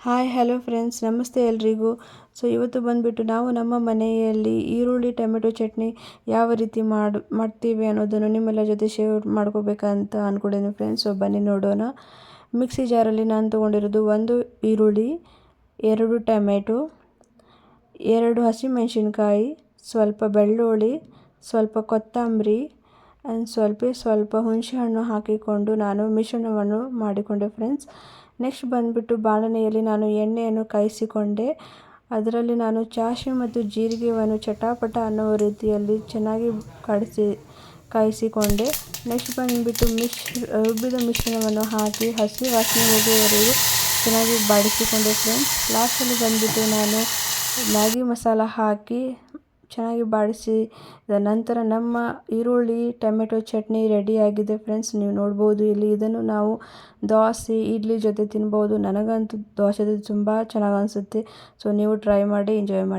Hi hello friends, ನಮಸ್ತೆ ಎಲ್ರಿಗೂ. ಇವತ್ತು ಬಂದುಬಿಟ್ಟು ನಾವು ನಮ್ಮ ಮನೆಯಲ್ಲಿ ಈರುಳ್ಳಿ ಟೊಮೆಟೊ ಚಟ್ನಿ ಯಾವ ರೀತಿ ಮಾಡ್ತೀವಿ ಅನ್ನೋದನ್ನು ನಿಮ್ಮೆಲ್ಲ ಜೊತೆ ಶೇರ್ ಮಾಡ್ಕೋಬೇಕಂತ ಅಂದ್ಕೊಂಡಿದ್ದೀನಿ ಫ್ರೆಂಡ್ಸ್. ಬನ್ನಿ ನೋಡೋಣ. ಮಿಕ್ಸಿ ಜಾರಲ್ಲಿ ನಾನು ತೊಗೊಂಡಿರೋದು 1 ಈರುಳ್ಳಿ, 2 ಟೊಮೆಟೊ, 2 ಹಸಿಮೆಣಸಿನ್ಕಾಯಿ, ಸ್ವಲ್ಪ ಬೆಳ್ಳುಳ್ಳಿ, ಸ್ವಲ್ಪ ಕೊತ್ತಂಬರಿ ಆ್ಯಂಡ್ ಸ್ವಲ್ಪ ಹುಣಸೆಹಣ್ಣು ಹಾಕಿಕೊಂಡು ನಾನು ಮಿಶ್ರಣವನ್ನು ಮಾಡಿಕೊಂಡೆ ಫ್ರೆಂಡ್ಸ್. ನೆಕ್ಸ್ಟ್ ಬಂದುಬಿಟ್ಟು ಬಾಣಲೆಯಲ್ಲಿ ನಾನು ಎಣ್ಣೆಯನ್ನು ಕಾಯಿಸಿಕೊಂಡೆ. ಅದರಲ್ಲಿ ನಾನು ಸಾಸಿವೆ ಮತ್ತು ಜೀರಿಗೆಯನ್ನು ಚಟಾಪಟ ಅನ್ನೋ ರೀತಿಯಲ್ಲಿ ಚೆನ್ನಾಗಿ ಕಾಯಿಸಿಕೊಂಡೆ. ನೆಕ್ಸ್ಟ್ ಬಂದುಬಿಟ್ಟು ರುಬ್ಬಿದ ಮಿಶ್ರಣವನ್ನು ಹಾಕಿ ಹಸಿ ವಾಸನೆ ಹೋಗುವವರೆಗೂ ಚೆನ್ನಾಗಿ ಬಾಡಿಸಿಕೊಂಡೆ ಫ್ರೆಂಡ್ಸ್. ಲಾಸ್ಟಲ್ಲಿ ಬಂದುಬಿಟ್ಟು ನಾನು ಮ್ಯಾಗಿ ಮಸಾಲ ಹಾಕಿ ಚೆನ್ನಾಗಿ ಬಾಡಿಸಿದ ನಂತರ ನಮ್ಮ ಈರುಳ್ಳಿ ಟೊಮೆಟೊ ಚಟ್ನಿ ರೆಡಿಯಾಗಿದೆ ಫ್ರೆಂಡ್ಸ್. ನೀವು ನೋಡ್ಬೋದು ಇಲ್ಲಿ. ಇದನ್ನು ನಾವು ದೋಸೆ, ಇಡ್ಲಿ ಜೊತೆ ತಿನ್ಬೋದು. ನನಗಂತೂ ದೋಸೆ ಜೊತೆ ತುಂಬ ಚೆನ್ನಾಗಿ ಅನಿಸುತ್ತೆ. ನೀವು ಟ್ರೈ ಮಾಡಿ, ಎಂಜಾಯ್ ಮಾಡಿ.